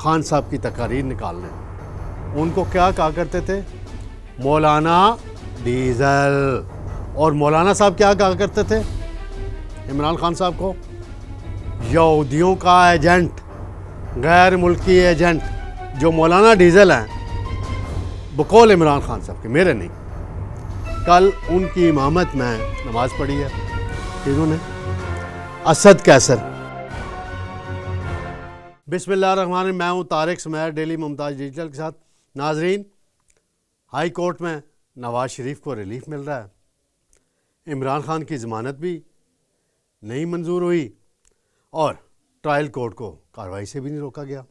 خان صاحب کی تقاریر نکالنے. ان کو کیا کہا کرتے تھے؟ مولانا ڈیزل. اور مولانا صاحب کیا کہا کرتے تھے عمران خان صاحب کو؟ یہودیوں کا ایجنٹ، غیر ملکی ایجنٹ. جو مولانا ڈیزل ہیں بقول عمران خان صاحب کے، میرے نہیں. کل ان کی امامت میں نماز پڑھی ہے انہوں نے. اسد کیسر. بسم اللہ الرحمن الرحیم. میں ہوں طارق سمیر، ڈیلی ممتاز ڈیجیٹل کے ساتھ. ناظرین، ہائی کورٹ میں نواز شریف کو ریلیف مل رہا ہے. عمران خان کی ضمانت بھی نہیں منظور ہوئی اور ٹرائل کورٹ کو کارروائی سے بھی نہیں روکا گیا.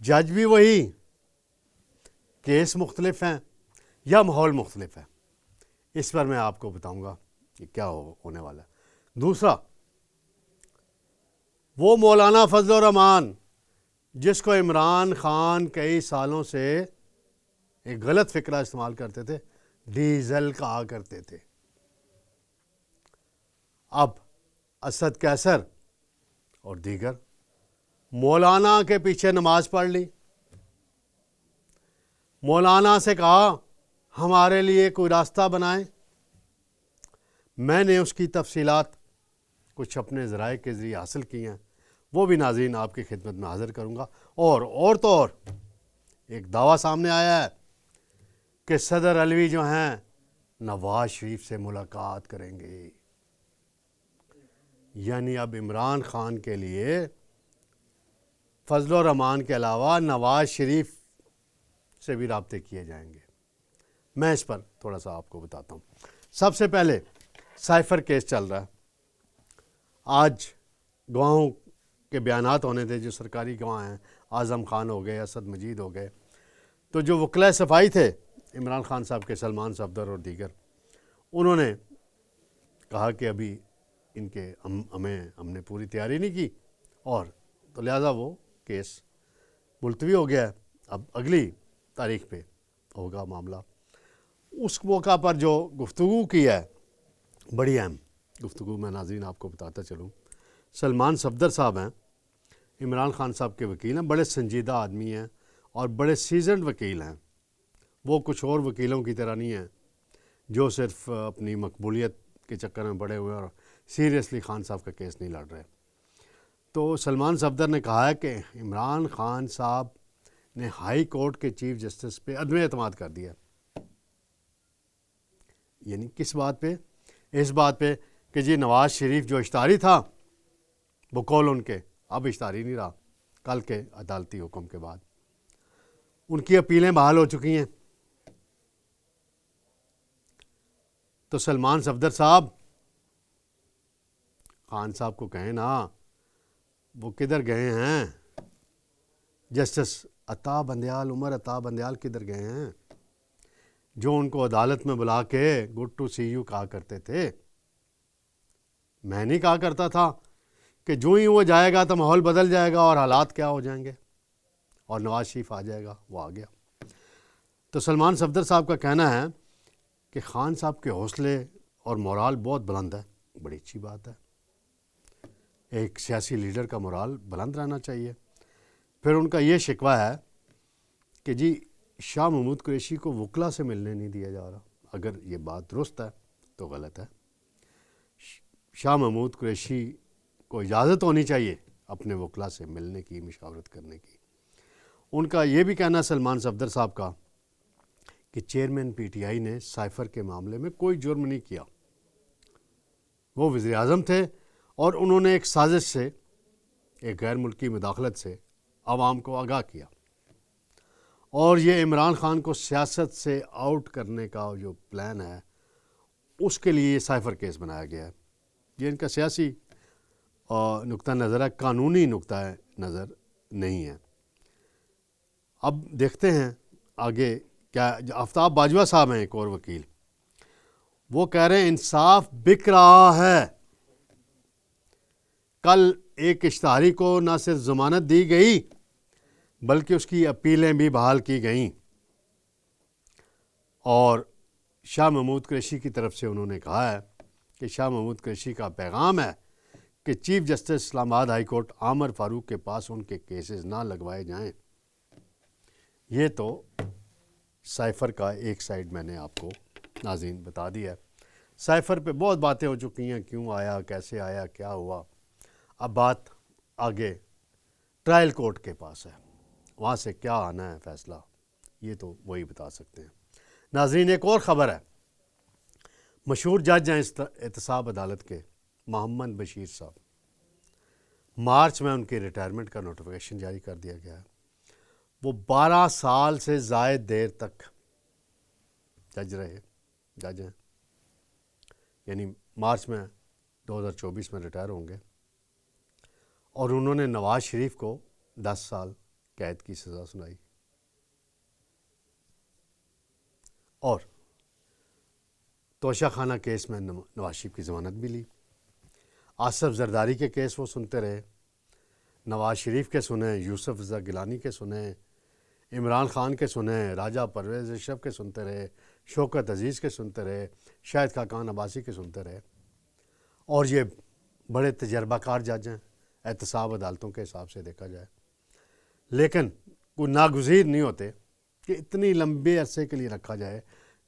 جج بھی وہی، کیس مختلف ہیں یا ماحول مختلف ہے. اس پر میں آپ کو بتاؤں گا کہ کیا ہونے والا ہے. دوسرا، وہ مولانا فضل الرحمان جس کو عمران خان کئی سالوں سے ایک غلط فکرہ استعمال کرتے تھے، ڈیزل کہا کرتے تھے، اب اسد کیسر اور دیگر مولانا کے پیچھے نماز پڑھ لی. مولانا سے کہا ہمارے لیے کوئی راستہ بنائیں. میں نے اس کی تفصیلات کچھ اپنے ذرائع کے ذریعے حاصل کی ہیں، وہ بھی ناظرین آپ کی خدمت میں حاضر کروں گا. اور تو اور ایک دعویٰ سامنے آیا ہے کہ صدر علوی جو ہیں نواز شریف سے ملاقات کریں گے. یعنی اب عمران خان کے لیے فضل الرحمان کے علاوہ نواز شریف سے بھی رابطے کیے جائیں گے. میں اس پر تھوڑا سا آپ کو بتاتا ہوں. سب سے پہلے سائفر کیس چل رہا ہے. آج گواہوں کے بیانات ہونے تھے، جو سرکاری گواہ ہیں، اعظم خان ہو گئے، اسد مجید ہو گئے. تو جو وکلائے صفائی تھے عمران خان صاحب کے، سلمان صفدر اور دیگر، انہوں نے کہا کہ ابھی ان کے ہم نے پوری تیاری نہیں کی، اور تو لہٰذا وہ کیس ملتوی ہو گیا ہے. اب اگلی تاریخ پہ ہوگا معاملہ. اس موقع پر جو گفتگو کی ہے، بڑی اہم گفتگو، میں ناظرین آپ کو بتاتا چلوں. سلمان صفدر صاحب ہیں، عمران خان صاحب کے وکیل ہیں، بڑے سنجیدہ آدمی ہیں اور بڑے سیزنڈ وکیل ہیں. وہ کچھ اور وکیلوں کی طرح نہیں ہیں جو صرف اپنی مقبولیت کے چکر میں پڑے ہوئے اور سیریسلی خان صاحب کا کیس نہیں لڑ رہے. تو سلمان صفدر نے کہا ہے کہ عمران خان صاحب نے ہائی کورٹ کے چیف جسٹس پہ عدم اعتماد کر دیا. یعنی کس بات پہ؟ اس بات پہ کہ جی نواز شریف جو اشتہاری تھا بقول ان کے، اب اشتہاری نہیں رہا کل کے عدالتی حکم کے بعد. ان کی اپیلیں بحال ہو چکی ہیں. تو سلمان صفدر صاحب خان صاحب کو کہیں نا وہ کدھر گئے ہیں. جسٹس عطا بندیال، عمر عطا بندیال کدھر گئے ہیں جو ان کو عدالت میں بلا کے گڈ ٹو سی یو کہا کرتے تھے. میں نہیں کہا کرتا تھا کہ جو ہی وہ جائے گا تو ماحول بدل جائے گا اور حالات کیا ہو جائیں گے اور نواز شریف آ جائے گا. وہ آ گیا. تو سلمان صفدر صاحب کا کہنا ہے کہ خان صاحب کے حوصلے اور مورال بہت بلند ہے. بڑی اچھی بات ہے، ایک سیاسی لیڈر کا مورال بلند رہنا چاہیے. پھر ان کا یہ شکوہ ہے کہ جی شاہ محمود قریشی کو وکلا سے ملنے نہیں دیا جا رہا. اگر یہ بات درست ہے تو غلط ہے. شاہ محمود قریشی کو اجازت ہونی چاہیے اپنے وکلا سے ملنے کی، مشاورت کرنے کی. ان کا یہ بھی کہنا سلمان صفدر صاحب کا کہ چیئرمین پی ٹی آئی نے سائفر کے معاملے میں کوئی جرم نہیں کیا. وہ وزیر اعظم تھے اور انہوں نے ایک سازش سے، ایک غیر ملکی مداخلت سے عوام کو آگاہ کیا. اور یہ عمران خان کو سیاست سے آؤٹ کرنے کا جو پلان ہے اس کے لیے یہ سائفر کیس بنایا گیا ہے. یہ ان کا سیاسی نقطہ نظر ہے، قانونی نقطہ نظر نہیں ہے. اب دیکھتے ہیں آگے کیا. آفتاب باجوہ صاحب ہیں ایک اور وکیل، وہ کہہ رہے ہیں انصاف بک رہا ہے. کل ایک اشتہاری کو نہ صرف ضمانت دی گئی بلکہ اس کی اپیلیں بھی بحال کی گئیں. اور شاہ محمود قریشی کی طرف سے انہوں نے کہا ہے کہ شاہ محمود قریشی کا پیغام ہے کہ چیف جسٹس اسلام آباد ہائی کورٹ عامر فاروق کے پاس ان کے کیسز نہ لگوائے جائیں. یہ تو سائفر کا ایک سائڈ میں نے آپ کو ناظرین بتا دیا ہے. سائفر پہ بہت باتیں ہو چکی ہیں، کیوں آیا، کیسے آیا، کیا ہوا. اب بات آگے ٹرائل کورٹ کے پاس ہے، وہاں سے کیا آنا ہے فیصلہ، یہ تو وہی بتا سکتے ہیں. ناظرین ایک اور خبر ہے. مشہور جج ہیں احتساب عدالت کے محمد بشیر صاحب، مارچ میں ان کی ریٹائرمنٹ کا نوٹیفیکیشن جاری کر دیا گیا ہے. وہ 12 سال سے زائد دیر تک جج ہیں، یعنی مارچ میں 2024 میں ریٹائر ہوں گے. اور انہوں نے نواز شریف کو 10 سال قید کی سزا سنائی. اور توشہ خانہ کیس میں نواز شریف کی ضمانت بھی لی. آصف زرداری کے کیس وہ سنتے رہے، نواز شریف کے سنیں، یوسف رضا گیلانی کے سنیں، عمران خان کے سنیں، راجہ پرویز اشرف کے سنتے رہے، شوکت عزیز کے سنتے رہے، شاہد خاقان عباسی کے سنتے رہے. اور یہ بڑے تجربہ کار جج ہیں احتساب عدالتوں کے حساب سے دیکھا جائے، لیکن کوئی ناگزیر نہیں ہوتے کہ اتنی لمبے عرصے کے لیے رکھا جائے.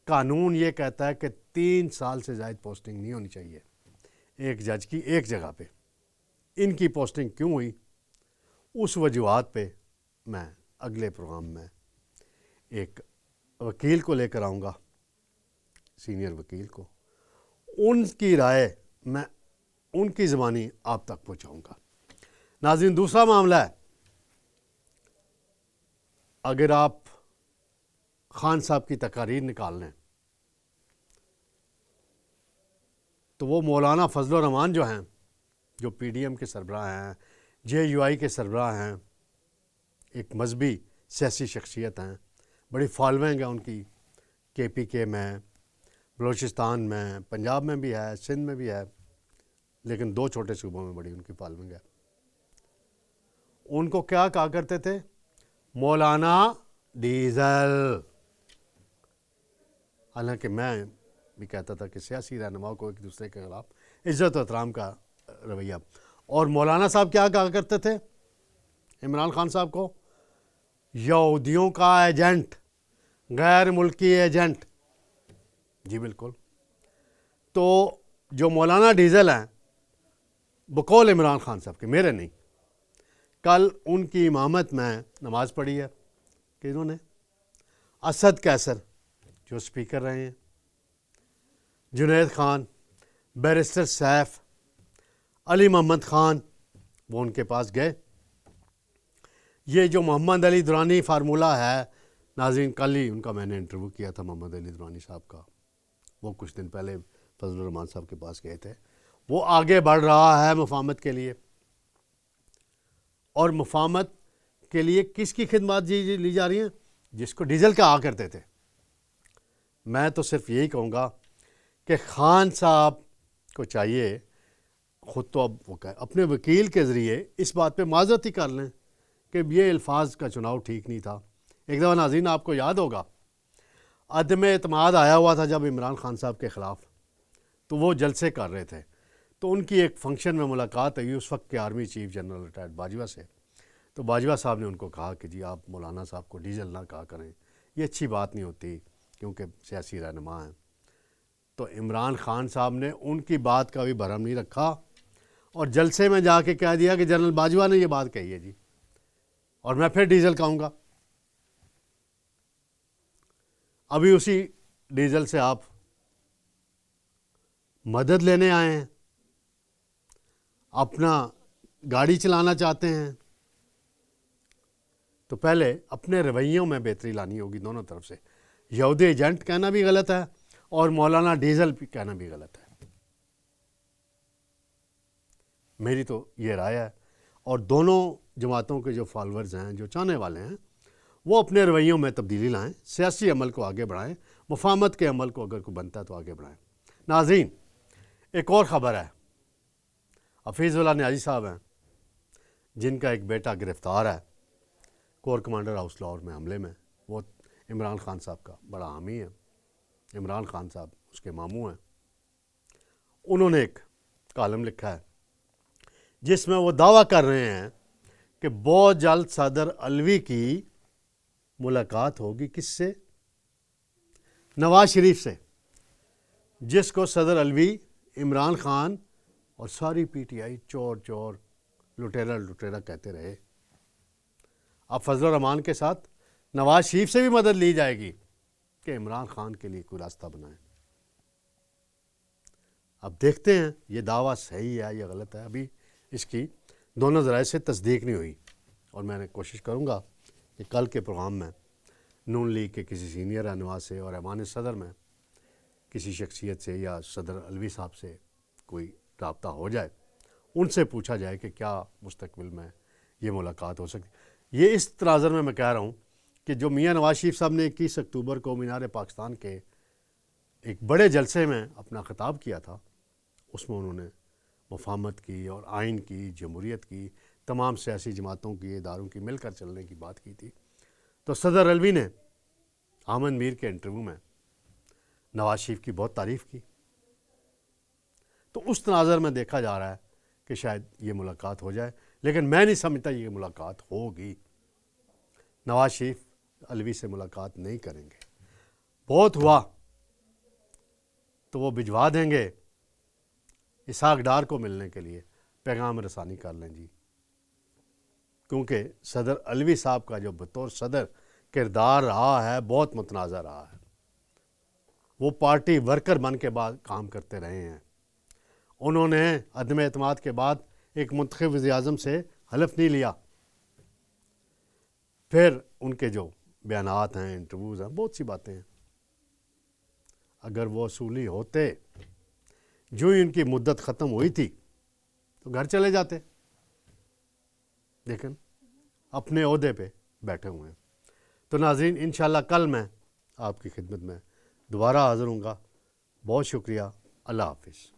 قانون یہ کہتا ہے کہ 3 سال سے زائد پوسٹنگ نہیں ہونی چاہیے ایک جج کی ایک جگہ پہ. ان کی پوسٹنگ کیوں ہوئی، اس وجوہات پہ میں اگلے پروگرام میں ایک وکیل کو لے کر آؤں گا، سینئر وکیل کو. ان کی رائے میں ان کی زبانی آپ تک پہنچاؤں گا. ناظرین دوسرا معاملہ ہے، اگر آپ خان صاحب کی تقاریر نکال لیں تو وہ مولانا فضل الرحمان جو ہیں، جو پی ڈی ایم کے سربراہ ہیں، جے یو آئی کے سربراہ ہیں، ایک مذہبی سیاسی شخصیت ہیں، بڑی فالوئنگ ہے ان کی کے پی کے میں، بلوچستان میں، پنجاب میں بھی ہے، سندھ میں بھی ہے، لیکن 2 چھوٹے صوبوں میں بڑی ان کی فالوئنگ ہے. ان کو کیا کہا کرتے تھے؟ مولانا ڈیزل. حالانکہ میں بھی کہتا تھا کہ سیاسی رہنماؤں کو ایک دوسرے کے خلاف عزت و احترام کا رویہ. اور مولانا صاحب کیا کہا کرتے تھے عمران خان صاحب کو؟ یہودیوں کا ایجنٹ، غیر ملکی ایجنٹ. جی بالکل. تو جو مولانا ڈیزل ہیں بقول عمران خان صاحب کے، میرے نہیں، کل ان کی امامت میں نماز پڑھی ہے کہ انہوں نے اسد کیسر جو اسپیکر رہے ہیں، جنید خان، بیرسٹر سیف، علی محمد خان، وہ ان کے پاس گئے. یہ جو محمد علی درانی فارمولہ ہے ناظرین، کل ہی ان کا میں نے انٹرویو کیا تھا محمد علی درانی صاحب کا، وہ کچھ دن پہلے فضل الرحمان صاحب کے پاس گئے تھے. وہ آگے بڑھ رہا ہے مفاہمت کے لیے. اور مفاہمت کے لیے کس کی خدمات لی جا رہی ہیں؟ جس کو ڈیزل کہا کرتے تھے. میں تو صرف یہی کہوں گا کہ خان صاحب کو چاہیے خود تو اب وہ اپنے وکیل کے ذریعے اس بات پہ معذرت ہی کر لیں کہ یہ الفاظ کا چناؤ ٹھیک نہیں تھا. ایک دفعہ ناظرین آپ کو یاد ہوگا عدم اعتماد آیا ہوا تھا جب عمران خان صاحب کے خلاف، تو وہ جلسے کر رہے تھے، تو ان کی ایک فنکشن میں ملاقات ہوئی اس وقت کے army chief general retired Bajwa سے. تو باجوہ صاحب نے ان کو کہا کہ جی آپ مولانا صاحب کو ڈیزل نہ کہا کریں، یہ اچھی بات نہیں ہوتی کیونکہ سیاسی رہنما ہیں. تو عمران خان صاحب نے ان کی بات کا بھی بھرم نہیں رکھا اور جلسے میں جا کے کہہ دیا کہ جنرل باجوہ نے یہ بات کہی ہے جی، اور میں پھر ڈیزل کہوں گا. ابھی اسی ڈیزل سے آپ مدد لینے آئے ہیں، اپنا گاڑی چلانا چاہتے ہیں، تو پہلے اپنے رویوں میں بہتری لانی ہوگی دونوں طرف سے. یہودی ایجنٹ کہنا بھی غلط ہے اور مولانا ڈیزل بھی کہنا بھی غلط ہے. میری تو یہ رائے ہے. اور دونوں جماعتوں کے جو فالورز ہیں، جو چاہنے والے ہیں، وہ اپنے رویوں میں تبدیلی لائیں، سیاسی عمل کو آگے بڑھائیں، مفاہمت کے عمل کو اگر کوئی بنتا ہے تو آگے بڑھائیں. ناظرین ایک اور خبر ہے، حفیظ اللہ نیازی صاحب ہیں جن کا ایک بیٹا گرفتار ہے کور کمانڈر ہاؤس لاہور میں حملے میں. وہ عمران خان صاحب کا بڑا حامی ہے، عمران خان صاحب اس کے ماموں ہیں. انہوں نے ایک کالم لکھا ہے جس میں وہ دعویٰ کر رہے ہیں کہ بہت جلد صدر علوی کی ملاقات ہوگی کس سے؟ نواز شریف سے، جس کو صدر علوی، عمران خان اور ساری پی ٹی آئی چور چور، لٹیرا لٹیرا کہتے رہے۔ اب فضل الرحمان کے ساتھ نواز شریف سے بھی مدد لی جائے گی کہ عمران خان کے لیے کوئی راستہ بنائیں۔ اب دیکھتے ہیں یہ دعویٰ صحیح ہے یا غلط ہے، ابھی اس کی دونوں ذرائع سے تصدیق نہیں ہوئی، اور میں نے کوشش کروں گا کہ کل کے پروگرام میں نون لیگ کے کسی سینئر رہنما سے اور ایوان صدر میں کسی شخصیت سے یا صدر علوی صاحب سے کوئی رابطہ ہو جائے، ان سے پوچھا جائے کہ کیا مستقبل میں یہ ملاقات ہو سکتی۔ یہ اس تناظر میں کہہ رہا ہوں کہ جو میاں نواز شریف صاحب نے 21 اکتوبر کو مینار پاکستان کے ایک بڑے جلسے میں اپنا خطاب کیا تھا، اس میں انہوں نے مفاہمت کی اور آئین کی، جمہوریت کی، تمام سیاسی جماعتوں کی، اداروں کی مل کر چلنے کی بات کی تھی۔ تو صدر علوی نے احمد میر کے انٹرویو میں نواز شریف کی بہت تعریف کی۔ تو اس تناظر میں دیکھا جا رہا ہے کہ شاید یہ ملاقات ہو جائے، لیکن میں نہیں سمجھتا یہ ملاقات ہوگی۔ نواز شریف علوی سے ملاقات نہیں کریں گے، بہت ہوا تو وہ بھجوا دیں گے اسحاق ڈار کو ملنے کے لیے، پیغام رسانی کر لیں جی، کیونکہ صدر علوی صاحب کا جو بطور صدر کردار رہا ہے بہت متنازع رہا ہے۔ وہ پارٹی ورکر بن کے بعد کام کرتے رہے ہیں، انہوں نے عدم اعتماد کے بعد ایک منتخب وزیر اعظم سے حلف نہیں لیا، پھر ان کے جو بیانات ہیں، انٹرویوز ہیں، بہت سی باتیں ہیں، اگر وہ اصولی ہوتے، جو ہی ان کی مدت ختم ہوئی تھی تو گھر چلے جاتے، لیکن اپنے عہدے پہ بیٹھے ہوئے ہیں۔ تو ناظرین، انشاءاللہ کل میں آپ کی خدمت میں دوبارہ حاضر ہوں گا۔ بہت شکریہ، اللہ حافظ۔